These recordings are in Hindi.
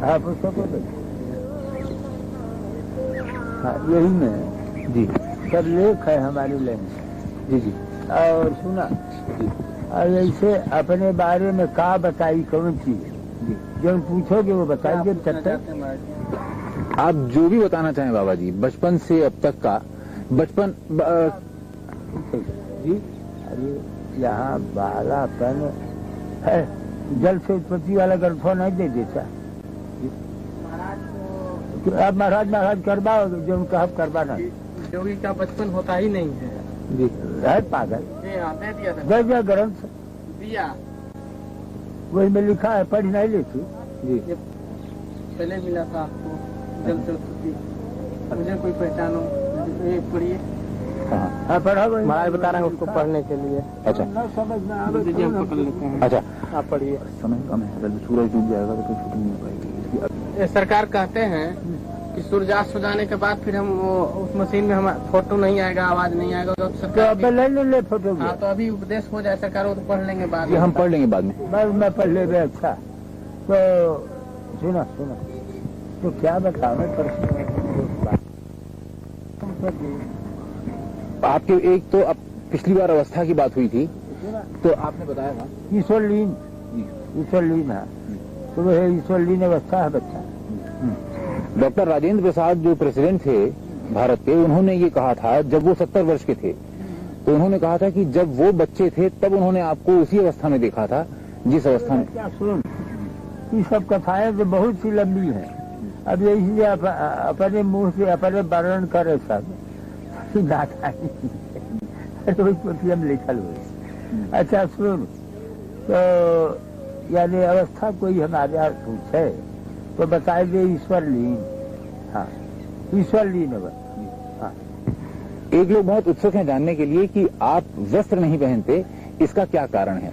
हाँ पुस्तकों में, हाँ यही में जी सब लेख है हमारे लाइन। जी जी और सुना जी और ऐसे अपने बारे में का बताई कौन चीज जी। जो पूछोगे वो बताइए तब तक। आप जो भी बताना चाहें बाबा जी, बचपन से अब तक का बचपन जी। अरे यहाँ बालापन है, जल से उत्पत्ति वाला ग्रंथों नहीं दे देता। अब महाराज करवाओ जो कहा करवाना। जोगी का बचपन होता ही नहीं है जी है पागल, दे दिया था दे दिया ग्रंथ दिया। वही में लिखा है, पढ़ नहीं लेती। जी पहले मिला था आपको जल से उत्पत्ति, मुझे कोई पहचानो ये पढ़िए। हाँ पढ़ा वही महाराज बता रहे हैं उसको पढ़ने के लिए। अच्छा न समझ में आवे दीजिए हम तो पकड़ लेते हैं। अच्छा, आप पढ़िए। समय कम है, अगर सूरज डूब जाएगा तो कोई छुट्टी नहीं हो पाएगी। ये सरकार कहते हैं कि सूर्यास्त हो जाने के बाद फिर हम वो उस मशीन में हम फोटो नहीं आएगा, आवाज नहीं आएगा तो तो सरकार अब ले फोटो। हाँ तो अभी उपदेश हो जाए सरकार, वो तो पढ़ लेंगे बाद ये में। हम पढ़ लेंगे बाद में। बस मैं पढ़ ले रहे। अच्छा तो सुना तो क्या बताओ प्रश्न। आपके एक तो अब पिछली बार अवस्था की बात हुई थी तो आपने बताया था ईश्वरलीन है, तो वह ईश्वरलीन अवस्था है बच्चा। डॉक्टर राजेंद्र प्रसाद जो प्रेसिडेंट थे भारत के, उन्होंने ये कहा था जब वो 70 वर्ष के थे, तो उन्होंने कहा था कि जब वो बच्चे थे तब उन्होंने आपको उसी अवस्था में देखा था जिस अवस्था में। क्या सुन, ये सब कथाएं तो बहुत सी लंबी है, अब यही अपने मुंह से अपने वर्णन करे सब हम लिखल हुए। अच्छा सुन, तो यानी अवस्था कोई हमारे यहाँ पूछे तो बताए दे ईश्वरलीन। हाँ ईश्वरलीन अवस्था। हाँ एक लोग बहुत उत्सुक हैं जानने के लिए कि आप वस्त्र नहीं पहनते, इसका क्या कारण है?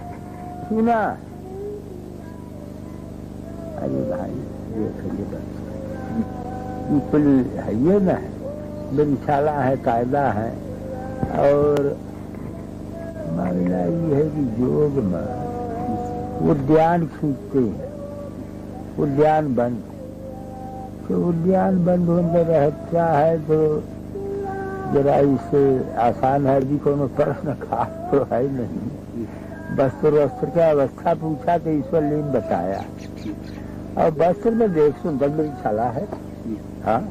सुना, अरे भाई ये बिल्कुल है ये ना, मेरी है, कायदा है। और मामला ये है कि योग में उद्यान खींचते हैं, उद्यान बंद, तो उद्यान बंद होने रहता है तो जरा इसे आसान है भी, कोनो प्रश्न खास तो है नहीं। वस्त्र का अवस्था पूछा तो ईश्वरलीन बताया, और वस्त्र में देख सुंदर मेरी छाला है। हाँ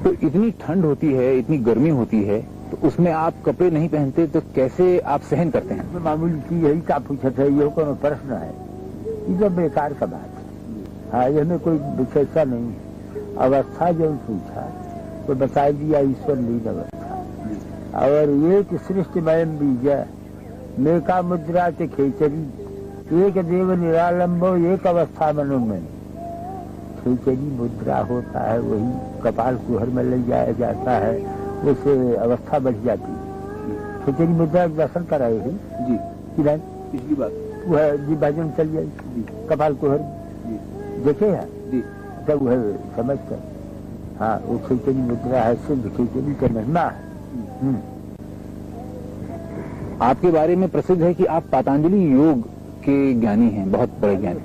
तो इतनी ठंड होती है, इतनी गर्मी होती है, तो उसमें आप कपड़े नहीं पहनते तो कैसे आप सहन करते हैं? तो मामूली की यही का पूछा था, ये कोनो प्रश्न है, ये तो बेकार का बात है। हाँ इसमें कोई विशेषता नहीं है। अवस्था जो पूछा तो बता दिया ईश्वरलीन अवस्था। और एक सृष्टिमय बीज मेका मुद्रा के खेचरी, एक देव निरालंबो एक अवस्था मनोमय। खेचरी मुद्रा होता है, वही कपाल कुहर में ले जाया जाता है, उससे अवस्था बढ़ जाती है। खेचरी मुद्रा दर्शन कराए ही जी कि नहीं, पिछली बात वह जी भजन चल जाए कपाल कुहर देखे है जी, तब वह समझ कर। हाँ वो खेचरी मुद्रा है, सिद्ध खेचरी का महिमा है। आपके बारे में प्रसिद्ध है कि आप पतंजलि योग के ज्ञानी हैं, बहुत बड़े ज्ञानी।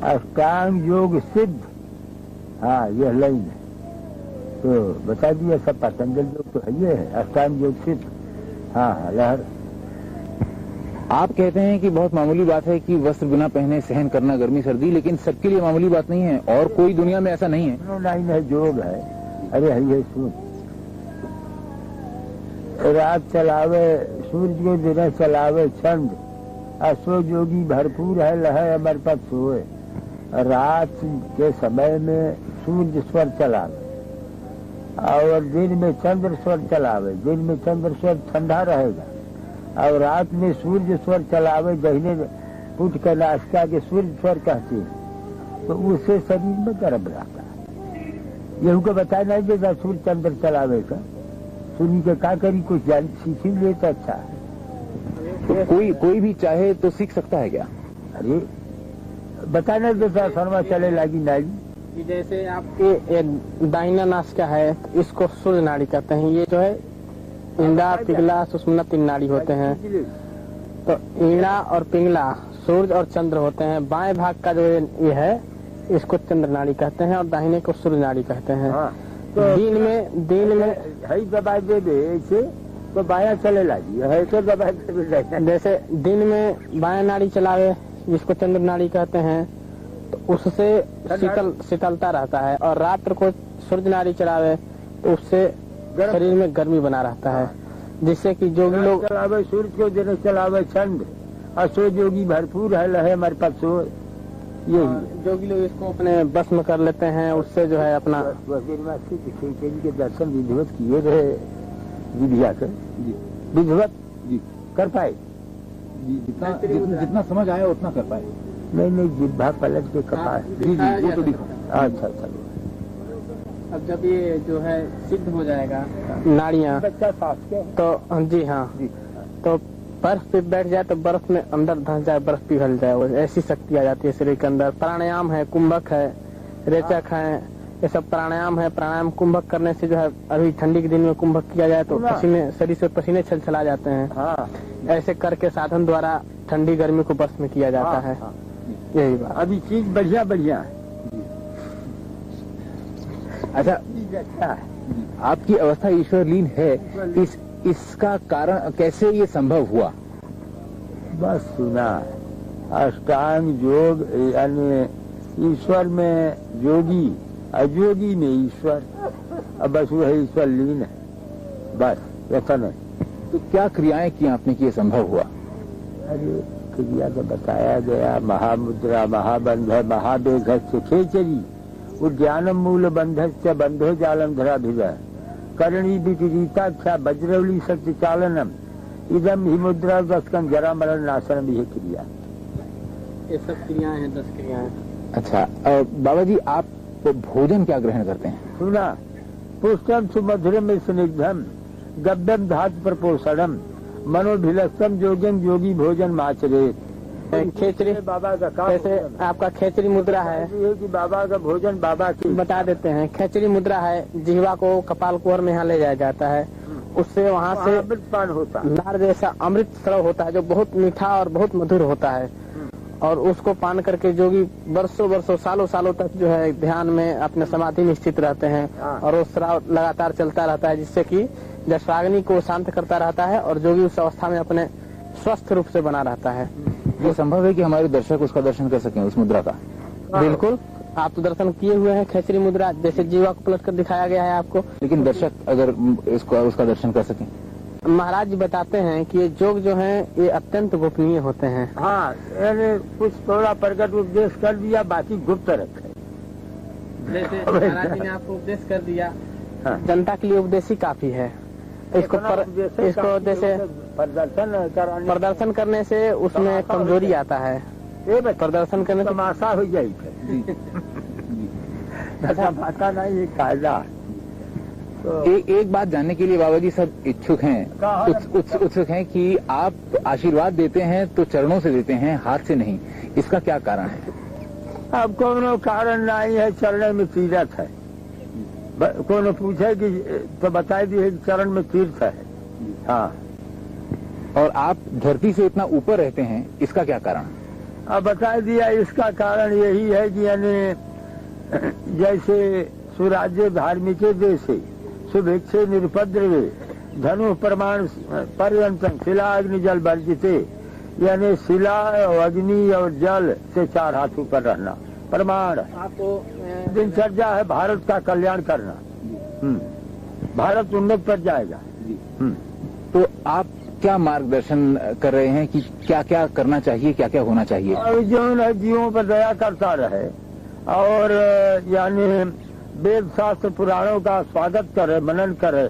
अष्टांग योग सिद्ध, हाँ यह लाइन है, तो बता दिया सब। पतंजलि योग तो है, ये है अष्टांग योग सिद्ध। हाँ लहर। आप कहते हैं कि बहुत मामूली बात है कि वस्त्र बिना पहने सहन करना गर्मी सर्दी, लेकिन सबके लिए मामूली बात नहीं है, और कोई दुनिया में ऐसा नहीं है। लाइन है, योग है। अरे है सुन, रात चलावे सूर्य को दिन चलावे चंद, असो जोगी भरपूर है लहे अमर पद सोए। रात के समय में सूर्य स्वर चलावे और दिन में चंद्र स्वर चलावे। दिन में चंद्र स्वर ठंडा रहेगा और रात में सूर्य स्वर चलावे। दहीने उठ कर नाश्ता के सूर्य स्वर कहते हैं, तो उससे शरीर में गर्म रहता है। यहू को बताया नहीं देगा सूर्य चंद्र चलावे का, सुनी के का करी कुछ जान सीख ही ले तो अच्छा है। तो कोई भी चाहे तो सीख सकता है क्या? अरे बताना देता शर्मा चले लगी नाड़ी कि जैसे आपके दाहिना नासिका है, इसको सूर्य नाड़ी कहते हैं। ये जो है ईंड़ा, पिंगला, सुषुम्ना 3 नाड़ी होते हैं। तो ईंड़ा और पिंगला सूर्य और चंद्र होते हैं। बाएं भाग का जो ये है इसको चंद्र नाड़ी कहते हैं और दाहिने को सूर्य नाड़ी कहते हैं। हाँ, तो दिन में हई दबाई दे दे ऐसे तो बाया चले लगी है तो दबाई दे। जैसे दिन में बाएं नाड़ी चलावे जिसको चंद्र नाड़ी कहते हैं तो उससे शीतलता रहता है, और रात्र को सूर्य नाड़ी चलावे तो उससे शरीर में गर्मी बना रहता है, जिससे कि जोगी लोग चलावे सूर्य को दिन चलावे चंद्र और सो जोगी भरपूर है लहे हमारे पास सो यही जोगी लोग इसको अपने बस में कर लेते हैं। उससे जो है अपना के दर्शन विधिवत किए रहे विधिया कर विधिवत कर पाए जितना समझ आया उतना कर पाए। नहीं जिब्भा पलट के कपाए। वो तो दिखा। अच्छा अब जब ये जो है सिद्ध हो जाएगा नाड़ियाँ बच्चा साफ के तो जी हाँ तो बर्फ पे बैठ जाए तो बर्फ में अंदर धंस जाए, बर्फ पिघल जाए, वो ऐसी शक्ति आ जाती है शरीर के अंदर। प्राणायाम है, कुंभक है, रेचक है, ये सब प्राणायाम है। प्राणायाम कुंभक करने से जो है अभी ठंडी के दिन में कुंभक किया जाए तो पसीने शरीर से पसीने छलछला जाते हैं। हाँ ऐसे करके साधन द्वारा ठंडी गर्मी को बर्फ में किया जाता है। यही बात। अभी चीज बढ़िया बढ़िया अच्छा, आपकी अवस्था ईश्वरलीन है, इसका कारण कैसे ये संभव हुआ? बस सुना अष्टांग योग यानी ईश्वर में जोगी अजोगी में ईश्वर, अब बस वो है ईश्वर लीन है, बस ऐसा नहीं। तो क्या क्रियाएं की आपने कि ये संभव हुआ? अरे क्रिया तो बताया गया, महामुद्रा महाबंध महाबेघ खेचरी उद्यानम मूल बंधस्य बंधो जालम धराभिज करणी विपरीताख्या वज्रवली शक्ति चालनम इदम ही मुद्रा दस्कन जरा मरण नाशनम यह क्रिया। ये सब क्रियाएं हैं, 10 क्रियाएं। अच्छा, बाबा जी आप भोजन क्या ग्रहण करते हैं? सुना पुष्टम सुमधुरम स्निग्धम गब्यम धातु प्रपोषणम मनोभिलक्षम जोगम योगी भोजन माचरे। खेचरी बाबा का काम जैसे आपका खेचरी मुद्रा है कि बाबा का भोजन बाबा की बता देते हैं। खेचरी मुद्रा है, जिह्वा को कपाल कुंवर में यहाँ ले जाया जाता है, उससे वहाँ से अमृतपान होता है, नार जैसा अमृत स्राव होता है जो बहुत मीठा और बहुत मधुर होता है, और उसको पान करके जोगी वर्षों सालों तक जो है ध्यान में अपने समाधि में स्थित रहते हैं, और वो स्राव लगातार चलता रहता है, जिससे कि जठराग्नि को शांत करता रहता है और जोगी उस अवस्था में अपने स्वस्थ रूप से बना रहता है। ये संभव है कि हमारे दर्शक उसका दर्शन कर सकें उस मुद्रा का? बिल्कुल, आप तो दर्शन किए हुए हैं खेचरी मुद्रा, जैसे जीवा को पलट कर दिखाया गया है आपको। लेकिन दर्शक अगर उसका दर्शन कर सकें? महाराज जी बताते हैं कि ये योग जो है ये अत्यंत गोपनीय होते हैं। हाँ, यानी कुछ थोड़ा प्रकट उपदेश कर दिया, बाकी गुप्त रखे। जैसे महाराज जी ने आपको उपदेश कर दिया, हाँ। जनता के लिए उपदेश ही काफी है। इसको जैसे प्रदर्शन करने से उसमें कमजोरी आता है, प्रदर्शन करने से तमाशा हो जाए तमाशा नहीं, ये कायदा। तो एक बात जानने के लिए बाबा जी सब इच्छुक हैं, उत्सुक हैं कि आप आशीर्वाद देते हैं तो चरणों से देते हैं, हाथ से नहीं, इसका क्या कारण है? अब कोनो कारण नहीं है, चरण में तीर्थ है। कोनो पूछे कि तो बताई दिए चरण में तीर्थ है। हाँ, और आप धरती से इतना ऊपर रहते हैं, इसका क्या कारण? अब बता दिया, इसका कारण यही है कि यानी जैसे सुराज्य धार्मिक देशे शुभेच्छे निरुपद्रवे धनु प्रमाण पर्यंतम शिला अग्नि जल वर्जिते, यानी शिला और अग्नि और जल से 4 हाथ ऊपर रहना प्रमाण। आपको दिनचर्या है भारत का कल्याण करना। भारत उन्नत पर जाएगा। तो आप क्या मार्गदर्शन कर रहे हैं कि क्या क्या करना चाहिए, क्या क्या होना चाहिए? और जो है जीवों पर दया करता रहे और यानी वेद शास्त्र पुराणों का स्वागत करे, मनन करे।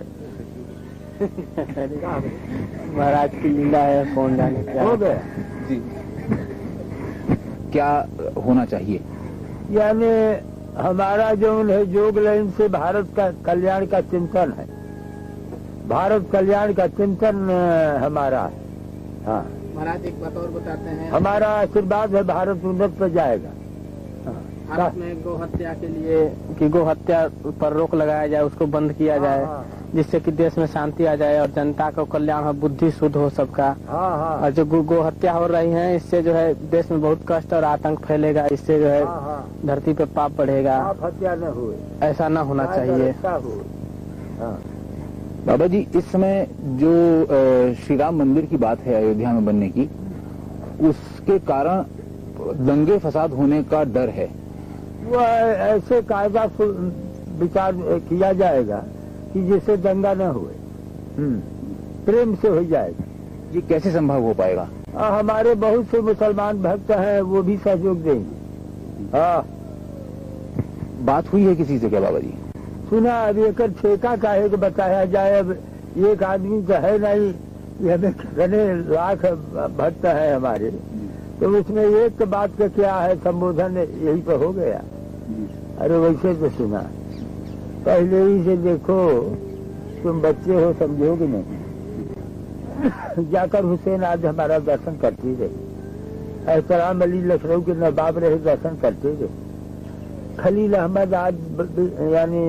महाराज की लीला है, कौन जाने क्या हो गया जी। क्या होना चाहिए? यानी हमारा जो है योग लाइन से भारत का कल्याण का चिंतन है, भारत कल्याण का चिंतन हमारा है। हाँ, महाराज एक बात और बताते हैं, हमारा आशीर्वाद है, भारत उन्नत पर जाएगा। भारत में गौ हत्या के लिए कि गौ हत्या पर रोक लगाया जाए, उसको बंद किया जाए, जिससे कि देश में शांति आ जाए और जनता का कल्याण हो, बुद्धि शुद्ध हो सबका। और जो गौ हत्या हो रही है, इससे जो है देश में बहुत कष्ट और आतंक फैलेगा, इससे जो है धरती पे पाप बढ़ेगा। हत्या न हुए, ऐसा न होना चाहिए। बाबा जी, इस समय जो श्री राम मंदिर की बात है अयोध्या में बनने की, उसके कारण दंगे फसाद होने का डर है। वो ऐसे कायदा विचार किया जाएगा कि जिससे दंगा न हुए, प्रेम से हो जाएगा। ये कैसे संभव हो पाएगा? हमारे बहुत से मुसलमान भक्त हैं, वो भी सहयोग देंगे। हाँ, बात हुई है किसी से क्या बाबा जी? सुना अब एक ठेका काहे को बताया जाए। अब एक आदमी तो है नहीं, ये हमें कितने लाख भक्त है हमारे, तो उसमें एक बात का क्या है, संबोधन यही पे हो गया। अरे वैसे तो सुना, पहले ही से देखो, तुम बच्चे हो समझोगे नहीं। जाकर हुसैन आज हमारा दर्शन करती रहे, एहतराम अली लखनऊ के नवाब रहे, दर्शन करते रहे। खलील अहमद आज यानी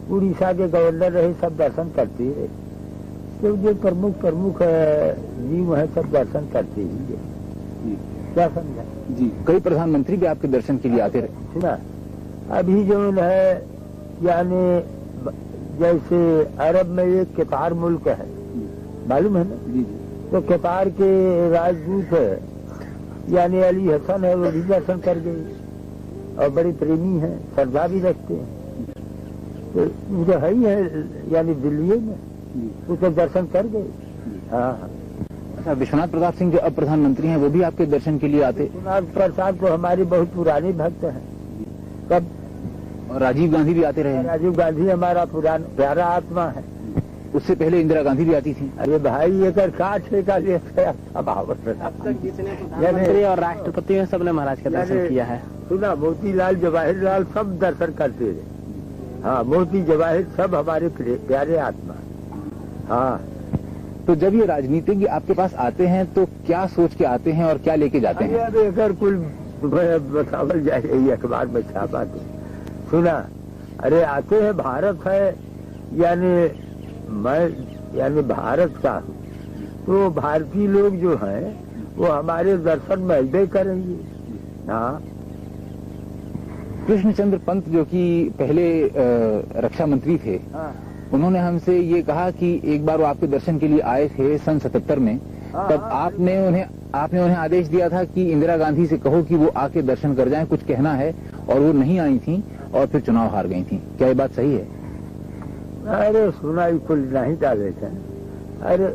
उड़ीसा के गवर्नर रहे, सब दर्शन करते रहे। तो जो प्रमुख जीव है, सब दर्शन करते ही है। क्या समझा जी? कई प्रधानमंत्री भी आपके दर्शन के लिए आते रहे। सुना, अभी जो है यानी जैसे अरब में एक कतार मुल्क है, मालूम है ना? जी। तो कतार के राजदूत है यानी अली हसन है, वो भी दर्शन कर गए और बड़े प्रेमी हैं, श्रद्धा भी रखते हैं। तो वो है ही है यानी दिल्ली में, उसको दर्शन कर गए। हाँ। अच्छा, विश्वनाथ प्रताप सिंह जो अब प्रधानमंत्री हैं, वो भी आपके दर्शन के लिए आते? विश्वनाथ प्रताप तो हमारे बहुत पुराने भक्त हैं। कब? और राजीव गांधी भी आते रहे? राजीव गांधी हमारा पुराना प्यारा आत्मा है। उससे पहले इंदिरा गांधी भी आती थी। अरे भाई, एक काट ठेका ले प्रधानमंत्री और राष्ट्रपति में सबने महाराज का दर्शन किया है। सुना, मोतीलाल जवाहरलाल सब दर्शन करते रहे। हाँ, मोती जवाहिर सब हमारे प्यारे आत्मा। हाँ। तो जब ये राजनीतिज्ञ आपके पास आते हैं तो क्या सोच के आते हैं और क्या लेके जाते हैं? अब एक कुल बतावल जाए, अखबार में छापा तो सुना। अरे आते हैं, भारत है यानी मैं भारत का हूँ, तो भारतीय लोग जो हैं वो हमारे दर्शन महबे करेंगे। हाँ। कृष्णचंद्र पंत जो कि पहले रक्षा मंत्री थे, उन्होंने हमसे ये कहा कि एक बार वो आपके दर्शन के लिए आए थे सन 77 में, तब आपने उन्हें आदेश दिया था कि इंदिरा गांधी से कहो कि वो आके दर्शन कर जाएं, कुछ कहना है, और वो नहीं आई थी और फिर चुनाव हार गई थी। क्या ये बात सही है? अरे सुना, कुल नहीं डाले थे। अरे